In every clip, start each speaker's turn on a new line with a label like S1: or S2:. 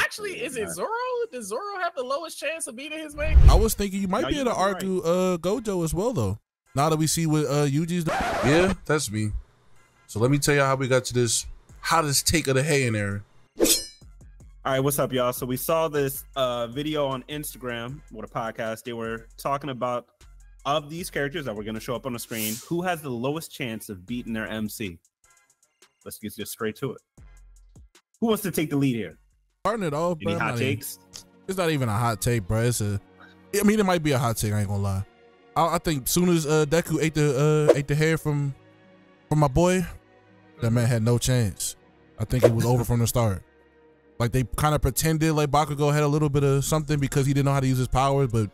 S1: Actually, is it Zoro? Does Zoro have the lowest chance of beating his mate?
S2: I was thinking you might be able to argue Gojo as well, though. Now that we see what Yuji's doing. Yeah, that's me. So let me tell you how we got to this hottest take of the Heian era.
S3: All right, what's up, y'all? So we saw this video on Instagram with a podcast. They were talking about, of these characters that were going to show up on the screen, who has the lowest chance of beating their MC? Let's get just straight to it. Who wants to take the lead here?
S2: Starting it off,
S3: any hot takes?
S2: It's not even a hot take, bro. I mean, it might be a hot take. I ain't gonna lie. I think soon as Deku ate the hair from my boy, that man had no chance. I think it was over from the start. Like they kind of pretended like Bakugo had a little bit of something because he didn't know how to use his powers, but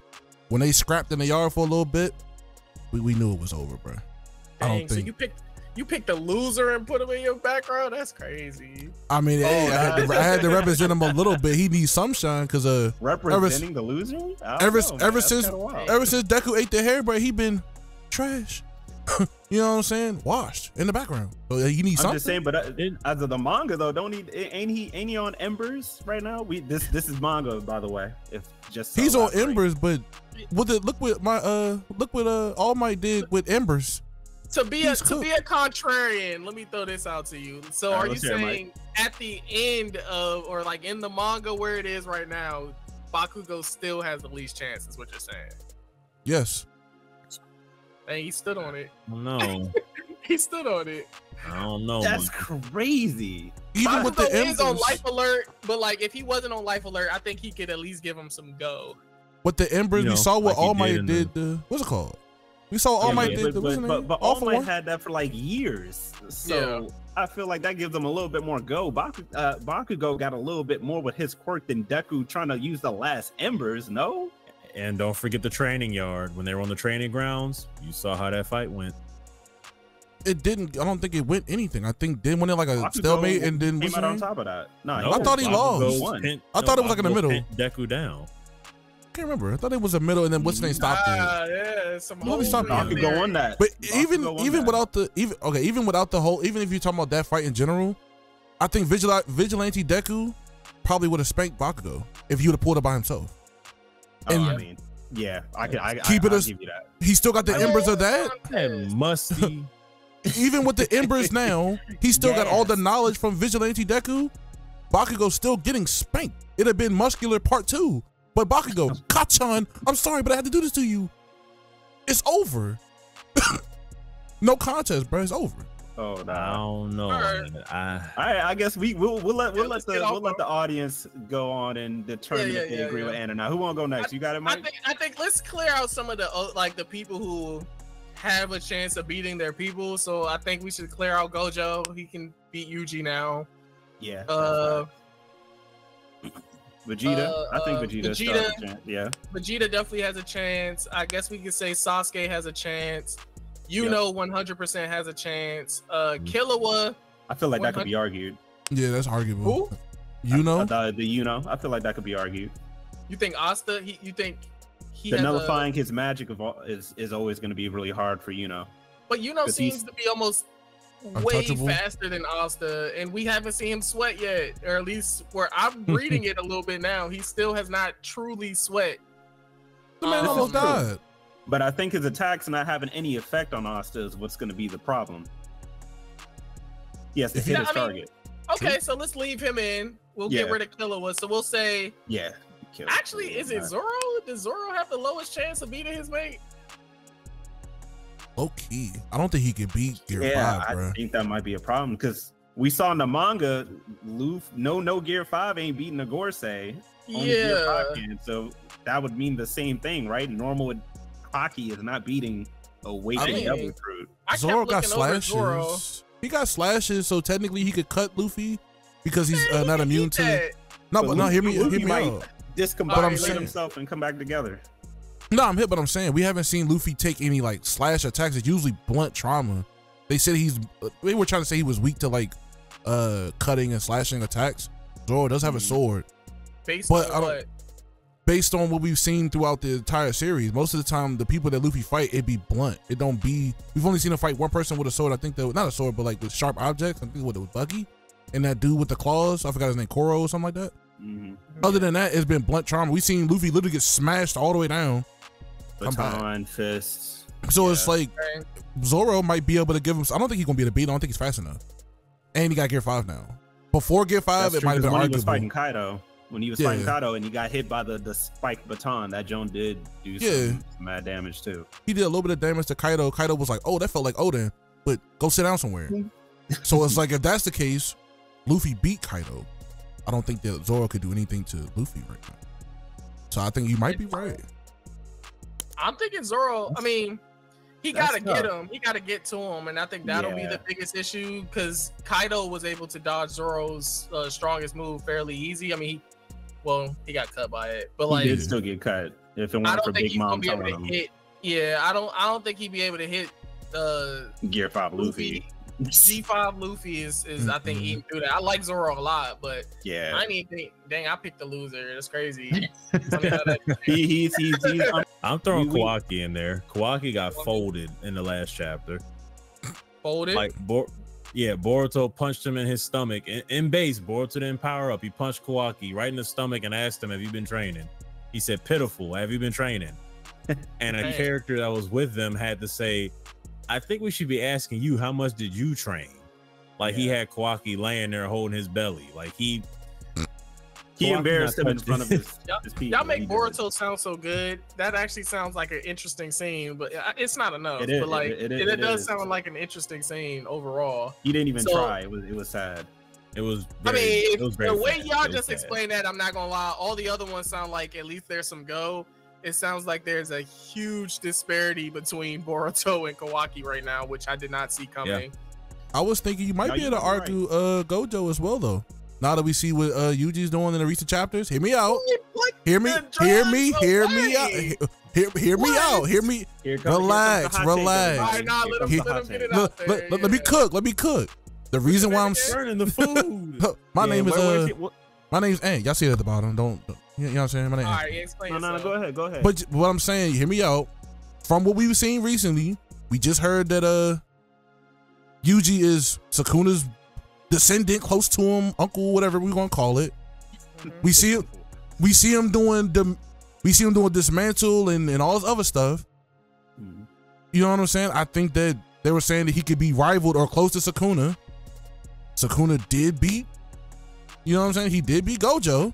S2: when they scrapped in the yard for a little bit, we knew it was over, bro. I don't think.
S1: So you picked a loser and put him in your background? That's crazy.
S2: I mean, hey, I had to represent him a little bit. He needs some shine because
S3: representing the loser.
S2: Ever since Deku ate the hair, bro, he been trash. You know what I'm saying? Washed in the background. So he needs something.
S3: I'm just saying, but as of the manga though, ain't he on Embers right now? This is manga, by the way. If just
S2: he's on Embers, but look what All Might did with Embers.
S1: To be a contrarian, let me throw this out to you. So are you saying at the end of, or like in the manga where it is right now, Bakugo still has the least chance, is what you're saying?
S2: Yes.
S1: And he stood on it.
S4: No.
S1: He stood on it.
S4: I don't know.
S3: That's crazy.
S2: Even with the Embers,
S1: is on life alert, but like if he wasn't on life alert, I think he could at least give him some go.
S2: With the Embers, we saw what All Might did. What's it called? We saw All Might did.
S3: But All Might had that for like years. So I feel like that gives them a little bit more go. Bakugo got a little bit more with his quirk than Deku trying to use the last Embers. No.
S4: And don't forget the training yard. When they were on the training grounds, you saw how that fight went.
S2: It didn't. I don't think it went anything. I think then went in like a stalemate and then
S3: came out on top of that. No,
S2: I thought he lost. I thought it was like in the middle.
S4: Deku down.
S2: I can't remember. I thought it was a middle and then what's his name stopped it.
S1: Yeah, some
S3: Bakugo on that.
S2: But even without the whole, even if you're talking about that fight in general, I think Vigilante Deku probably would have spanked Bakugo if he would have pulled it by himself. And
S3: I mean, yeah, I
S2: give you
S3: that.
S2: He still got the embers of that.
S4: And musty.
S2: Even with the embers now, he still got all the knowledge from Vigilante Deku. Bakugo still getting spanked. It'd have been muscular part 2. But Bakugo, Kachan, I'm sorry, but I had to do this to you. It's over. No contest, bro. It's over.
S3: Oh no,
S4: I don't know.
S3: All right, I guess we'll let the audience go on and determine if they agree with Anna. Now, who want to go next? You got it, Mike?
S1: I think let's clear out some of the people who have a chance of beating their people. So I think we should clear out Gojo. He can beat Yuji now.
S3: Yeah. Vegeta. I think Vegeta. Yeah.
S1: Vegeta definitely has a chance. I guess we could say Sasuke has a chance. Yuno 100% has a chance. Killua.
S3: I feel like that could be argued.
S2: Yeah, that's arguable.
S1: Who?
S2: Yuno?
S3: The Yuno. I feel like that could be argued.
S1: You think Asta? You think he
S3: nullifying his magic is always going to be really hard for Yuno.
S1: But Yuno seems to be almost way faster than Asta, and we haven't seen him sweat yet, or at least where I'm reading it a little bit now. He still has not truly sweat.
S2: The man almost died.
S3: But I think his attacks not having any effect on Asta is what's going to be the problem. He has to hit his target.
S1: Okay, so let's leave him in. We'll get rid of Killua. So we'll say, actually, is it Zoro? Does Zoro have the lowest chance of beating his mate?
S2: Low key, I don't think he could beat Gear 5, bro.
S3: I think that might be a problem because we saw in the manga, no Gear 5 ain't beating a Gorsei. Only Gear 5 can, so that would mean the same thing, right? Normal hockey is not beating a weight double recruit.
S2: Zoro got slashes. He got slashes, so technically he could cut Luffy because he's not immune to it. No, but no, hear me out.
S3: Discombobulate himself and come back together.
S2: No, I'm hit, but I'm saying we haven't seen Luffy take any like slash attacks. It's usually blunt trauma. They said they were trying to say he was weak to like cutting and slashing attacks. Zoro does have a sword. Based on what we've seen throughout the entire series, most of the time the people that Luffy fight, it'd be blunt. It don't be. We've only seen him fight one person with a sword. I think that not a sword, but like with sharp objects. I think what it was Buggy, and that dude with the claws. I forgot his name, Koro or something like that. Other than that, it's been blunt trauma. We seen Luffy literally get smashed all the way down.
S3: Baton, fists.
S2: So it's like Zoro might be able to give him. I don't think he's gonna be able to beat him. I don't think he's fast enough. And he got Gear 5 now. Before Gear 5, it might have been
S3: when
S2: arguable.
S3: he was fighting Kaido. When he was fighting Kaido and he got hit by the spiked baton, that Joan did do some mad damage too.
S2: He did a little bit of damage to Kaido. Kaido was like, "Oh, that felt like Odin, but go sit down somewhere." So it's like, if that's the case, Luffy beat Kaido. I don't think that Zoro could do anything to Luffy right now. So I think you might be right.
S1: I'm thinking Zoro. I mean, he gotta get him. He gotta get to him, and I think that'll be the biggest issue because Kaido was able to dodge Zoro's strongest move fairly easy. I mean, he got cut by it, but like
S3: he did still get cut. If it weren't for Big Mom telling him.
S1: I don't think he'd be able to hit
S3: Gear 5 Luffy.
S1: G5 Luffy is I think eating through that. I like Zoro a lot, but I didn't think. Dang, I picked the loser. That's crazy.
S4: I'm throwing Kawaki in there. Kawaki got folded in the last chapter.
S1: Folded?
S4: Like Boruto punched him in his stomach. In base, Boruto didn't power up. He punched Kawaki right in the stomach and asked him, "Have you been training?" He said, "Pitiful. Have you been training?" And a character that was with them had to say, "I think we should be asking you, how much did you train?" Like he had Kawaki laying there holding his belly. Like he
S3: embarrassed him in front of his people.
S1: Y'all make Boruto sound so good. That actually sounds like an interesting scene, but it's not enough. It does sound like an interesting scene overall.
S3: He didn't even try. It was sad.
S4: It was.
S1: The way y'all just explained that, I'm not gonna lie. All the other ones sound like at least there's some go. It sounds like there's a huge disparity between Boruto and Kawaki right now, which I did not see coming.
S2: I was thinking you might be able to argue Gojo as well, though. Now that we see what Yuji's doing in the recent chapters, hear me out. Hear me out. Relax. Let me cook. The reason why I'm
S4: burning the food.
S2: my name's Ant. Y'all see it at the bottom. Don't you know what I'm saying? My name.
S1: All right, explain.
S3: No, go ahead.
S2: But what I'm saying, hear me out. From what we've seen recently, we just heard that Yuji is Sukuna's descendant, close to him, uncle, whatever we're gonna call it. We see him doing dismantle and all this other stuff. You know what I'm saying? I think that they were saying that he could be rivaled or close to Sukuna. Sukuna did beat, you know what I'm saying? He did beat Gojo.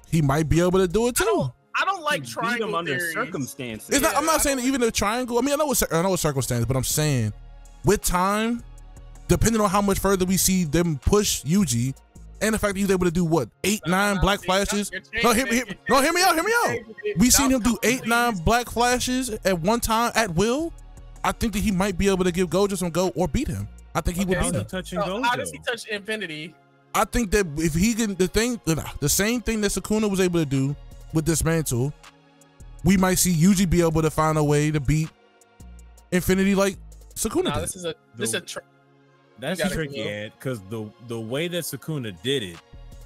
S2: He might be able to do it too.
S1: I don't like triangle
S3: under
S1: theories.
S3: circumstances.
S2: I'm not saying even the triangle. I mean, I know what circumstances, but I'm saying with time, depending on how much further we see them push Yuji, and the fact that he was able to do what 8-9 black flashes. No, hear me out. We seen him do 8-9 black flashes at one time at will. I think that he might be able to give Gojo some go or beat him. I think he would beat him.
S1: How does he touch infinity?
S2: I think that if he can, the same thing that Sukuna was able to do with dismantle, we might see Yuji be able to find a way to beat infinity like Sukuna did.
S4: That's tricky, Ed, because the way that Sukuna did it,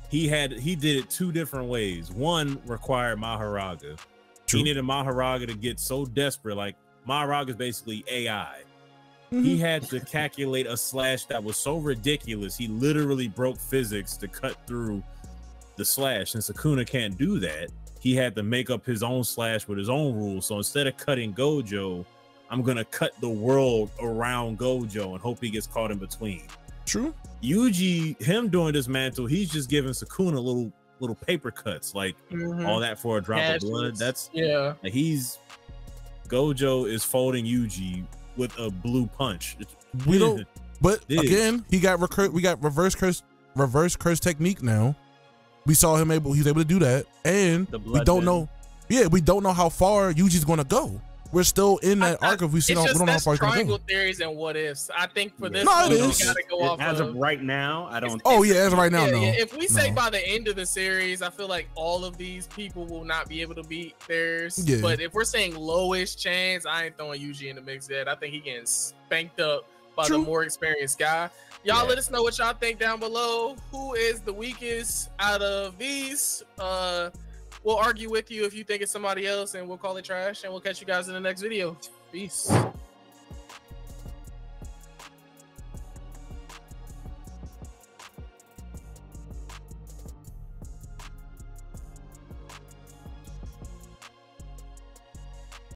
S4: he did it two different ways. One required Maharaga. True. He needed Maharaga to get so desperate, like Maharaga is basically AI. He had to calculate a slash that was so ridiculous, he literally broke physics to cut through the slash. And Sukuna can't do that. He had to make up his own slash with his own rules. So instead of cutting Gojo, I'm gonna cut the world around Gojo and hope he gets caught in between.
S2: True.
S4: Yuji, him doing this mantle, he's just giving Sukuna little paper cuts, like all that for a drop of blood. That's like Gojo is folding Yuji with a blue punch.
S2: We don't, but again, we got reverse curse technique now. We saw him he's able to do that, and we don't know. Yeah, we don't know how far Yuji's gonna go. We're still in that arc of we don't know how far he's gonna go.
S1: Triangle theories and what ifs. I think for this,
S2: we
S1: gotta go off
S3: as of right now. I don't.
S2: As of right now, no.
S1: If we say by the end of the series, I feel like all of these people will not be able to beat theirs. Yeah. But if we're saying lowest chance, I ain't throwing Yuji in the mix yet. I think he getting spanked up by the more experienced guy. Y'all let us know what y'all think down below. Who is the weakest out of these? We'll argue with you if you think it's somebody else, and we'll call it trash, and we'll catch you guys in the next video. Peace.